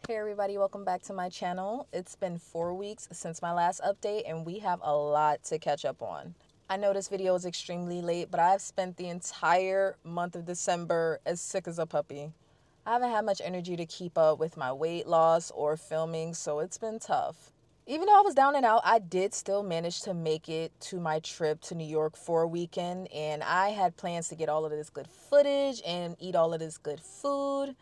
Hey everybody, welcome back to my channel. It's been 4 weeks since my last update and we have a lot to catch up on. I know this video is extremely late, but I've spent the entire month of December as sick as a puppy. I haven't had much energy to keep up with my weight loss or filming, so it's been tough. Even though I was down and out, I did still manage to make it to my trip to New York for a weekend, and I had plans to get all of this good footage and eat all of this good food,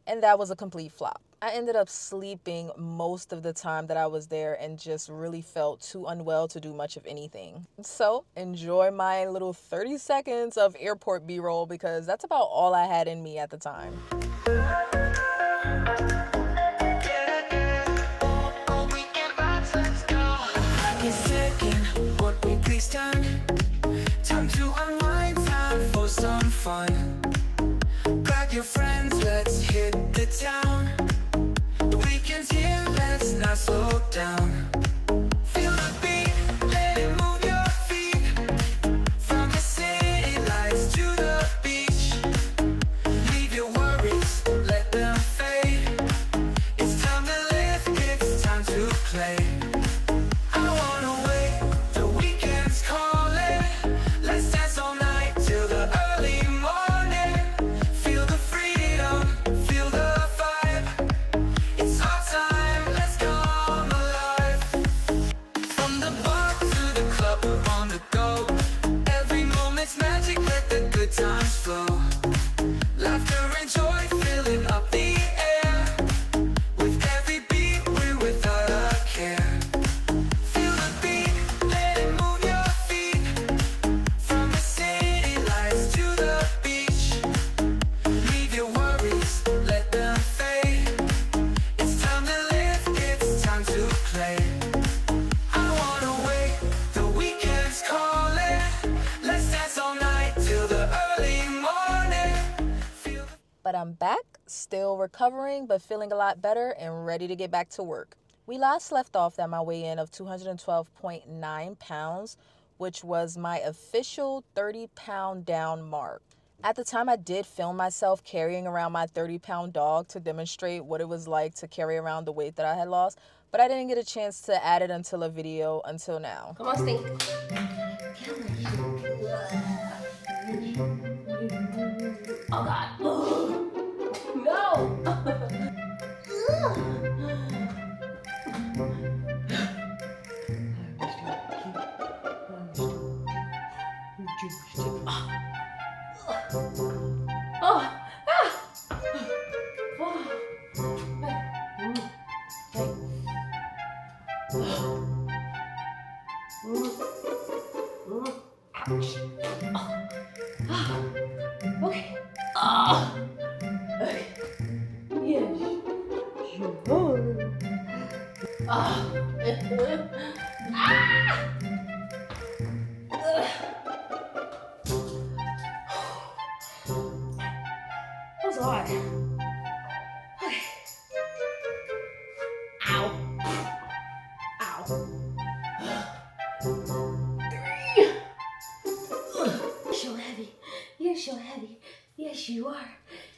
and that was a complete flop. I ended up sleeping most of the time that I was there and just really felt too unwell to do much of anything. So enjoy my little 30 seconds of airport B-roll because that's about all I had in me at the time. Time to unwind, time for some fun. Grab your friends, let's hit the town. The weekend's here, let's not slow down. Feel the beat, let it move your feet. From the city lights to the beach. Leave your worries, let them fade. It's time to live, it's time to play. But I'm back, still recovering, but feeling a lot better and ready to get back to work. We last left off at my weigh-in of 212.9 pounds, which was my official 30-pound down mark. At the time, I did film myself carrying around my 30-pound dog to demonstrate what it was like to carry around the weight that I had lost, but I didn't get a chance to add it until a video until now. Come on, Stink. Oh God. No. Ouch. Okay. Okay. Yes. Sure. Ah. That was hard. Okay. Ow. Ow. 3. So heavy. You're so heavy. Yes, you are.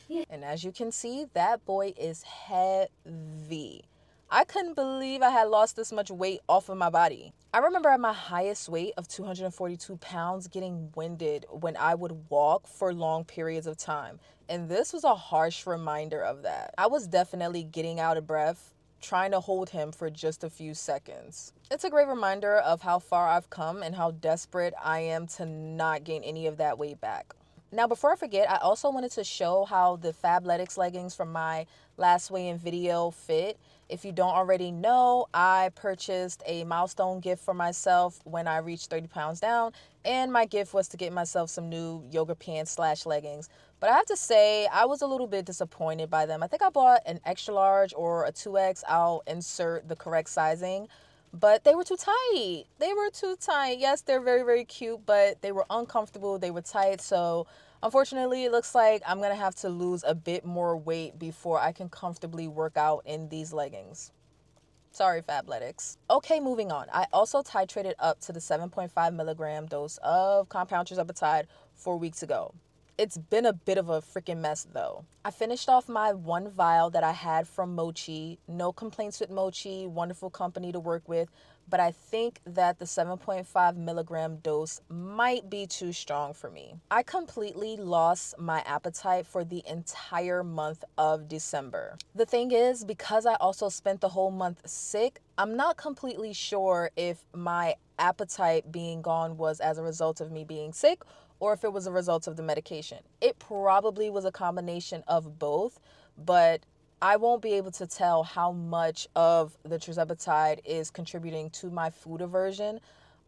Yes. And as you can see, that boy is heavy. I couldn't believe I had lost this much weight off of my body. I remember at my highest weight of 242 pounds getting winded when I would walk for long periods of time. And this was a harsh reminder of that. I was definitely getting out of breath, trying to hold him for just a few seconds. It's a great reminder of how far I've come and how desperate I am to not gain any of that weight back. Now, before I forget, I also wanted to show how the Fabletics leggings from my last weigh-in video fit. If you don't already know, I purchased a milestone gift for myself when I reached 30 pounds down, and my gift was to get myself some new yoga pants / leggings. But I have to say, I was a little bit disappointed by them. I think I bought an extra large or a 2X. I'll insert the correct sizing. But they were too tight. They were too tight. Yes, they're very, very cute, but they were uncomfortable. They were tight. So unfortunately, it looks like I'm going to have to lose a bit more weight before I can comfortably work out in these leggings. Sorry, Fabletics. Okay, moving on. I also titrated up to the 7.5 milligram dose of compound Tirzepatide 4 weeks ago. It's been a bit of a freaking mess though. I finished off my one vial that I had from Mochi. No complaints with Mochi, wonderful company to work with, but I think that the 7.5 milligram dose might be too strong for me. I completely lost my appetite for the entire month of December. The thing is, because I also spent the whole month sick, I'm not completely sure if my appetite being gone was as a result of me being sick or if it was a result of the medication. It probably was a combination of both, but I won't be able to tell how much of the Tirzepatide is contributing to my food aversion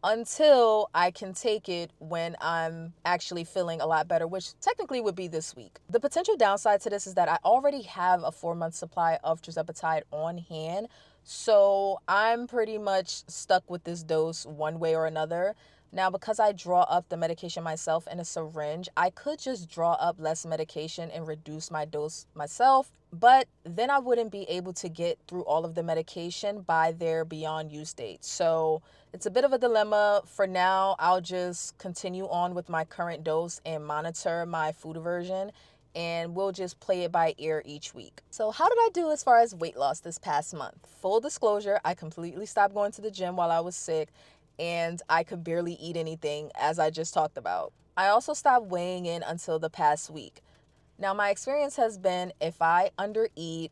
until I can take it when I'm actually feeling a lot better, which technically would be this week. The potential downside to this is that I already have a 4-month supply of Tirzepatide on hand, so I'm pretty much stuck with this dose one way or another. Now, because I draw up the medication myself in a syringe, I could just draw up less medication and reduce my dose myself, but then I wouldn't be able to get through all of the medication by their beyond use date. So it's a bit of a dilemma. For now, I'll just continue on with my current dose and monitor my food aversion, and we'll just play it by ear each week. So how did I do as far as weight loss this past month? Full disclosure, I completely stopped going to the gym while I was sick, and I could barely eat anything, as I just talked about. I also stopped weighing in until the past week. Now, my experience has been if I undereat,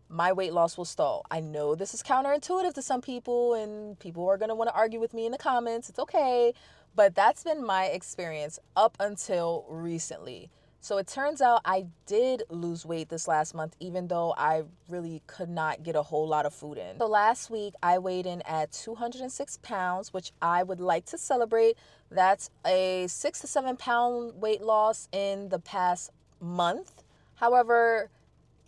my weight loss will stall. I know this is counterintuitive to some people, and people are going to want to argue with me in the comments. It's okay. But that's been my experience up until recently. So it turns out I did lose weight this last month, even though I really could not get a whole lot of food in. So last week I weighed in at 206 pounds, which I would like to celebrate. That's a 6 to 7 pound weight loss in the past month. However,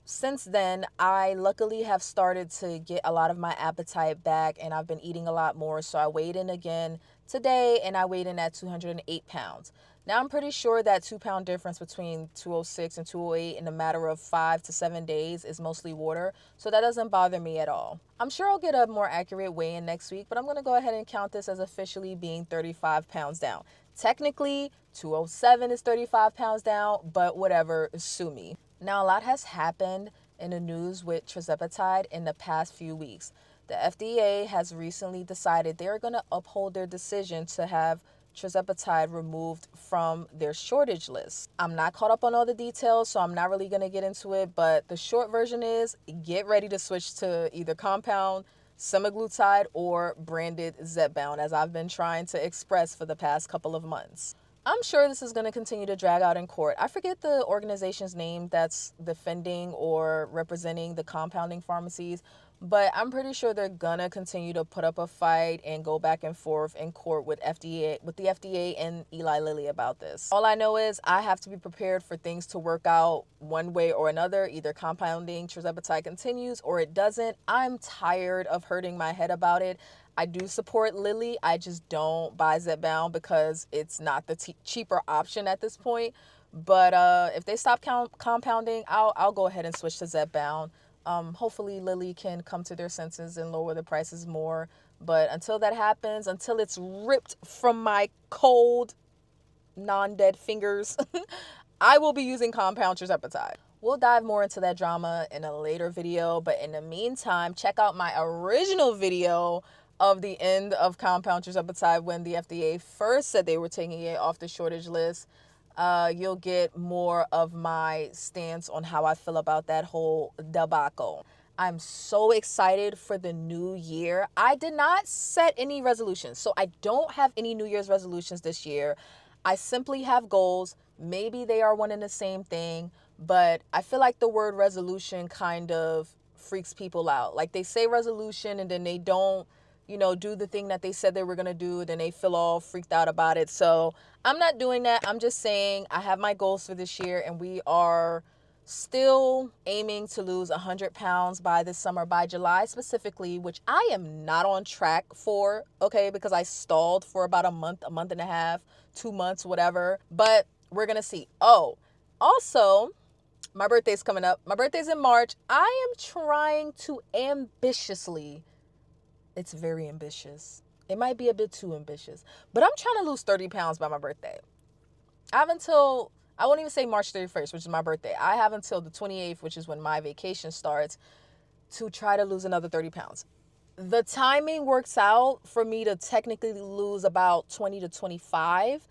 since then, I luckily have started to get a lot of my appetite back, and I've been eating a lot more. So I weighed in again today, and I weighed in at 208 pounds. Now, I'm pretty sure that 2 pound difference between 206 and 208 in a matter of 5 to 7 days is mostly water, so that doesn't bother me at all. I'm sure I'll get a more accurate weigh-in next week, but I'm going to go ahead and count this as officially being 35 pounds down. Technically, 207 is 35 pounds down, but whatever, sue me. Now, a lot has happened in the news with Tirzepatide in the past few weeks. The FDA has recently decided they're going to uphold their decision to have Tirzepatide removed from their shortage list. I'm not caught up on all the details, so I'm not really going to get into it, but the short version is get ready to switch to either compound semaglutide or branded Zepbound, as I've been trying to express for the past couple of months. I'm sure this is going to continue to drag out in court. I forget the organization's name that's defending or representing the compounding pharmacies, but I'm pretty sure they're going to continue to put up a fight and go back and forth in court with the FDA and Eli Lilly about this. All I know is I have to be prepared for things to work out one way or another. Either compounding Tirzepatide continues or it doesn't. I'm tired of hurting my head about it. I do support Lilly. I just don't buy Zepbound because it's not the cheaper option at this point. But if they stop compounding, I'll go ahead and switch to Zepbound. Hopefully Lilly can come to their senses and lower the prices more. But until that happens, until it's ripped from my cold, non-dead fingers, I will be using compound Tirzepatide. We'll dive more into that drama in a later video. But in the meantime, check out my original video of the end of compound Tirzepatide when the FDA first said they were taking it off the shortage list. You'll get more of my stance on how I feel about that whole debacle. I'm so excited for the new year. I did not set any resolutions, so I don't have any New Year's resolutions this year. I simply have goals. Maybe they are one and the same thing, but I feel like the word resolution kind of freaks people out. Like they say resolution and then they don't do the thing that they said they were going to do, then they feel all freaked out about it. So I'm not doing that. I'm just saying I have my goals for this year, and we are still aiming to lose 100 pounds by this summer, by July specifically, which I am not on track for, okay, because I stalled for about a month and a half, 2 months, whatever. But we're going to see. Oh, also, my birthday's coming up. My birthday's in March. I am trying to ambitiously, it's very ambitious. It might be a bit too ambitious, but I'm trying to lose 30 pounds by my birthday. I have until I won't even say March 31st, which is my birthday. I have until the 28th, which is when my vacation starts, to try to lose another 30 pounds. The timing works out for me to technically lose about 20 to 25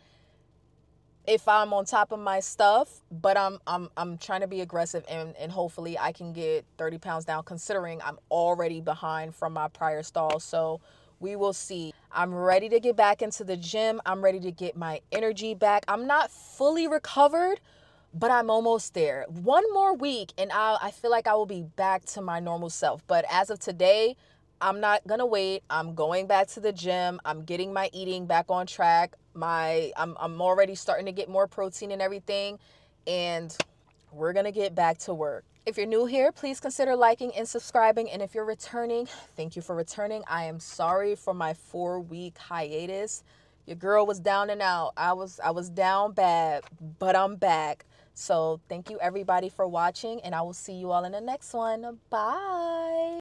if I'm on top of my stuff, but I'm trying to be aggressive, and hopefully I can get 30 pounds down, considering I'm already behind from my prior stall. So we will see. I'm ready to get back into the gym. I'm ready to get my energy back. I'm not fully recovered, but I'm almost there. One more week and I feel like I will be back to my normal self. But as of today, I'm not gonna wait. I'm going back to the gym. I'm getting my eating back on track. I'm already starting to get more protein and everything, and we're gonna get back to work. If you're new here, please consider liking and subscribing. And if you're returning, thank you for returning. I am sorry for my 4-week hiatus. Your girl was down and out. I was down bad, but I'm back. So thank you everybody for watching, and I will see you all in the next one. Bye.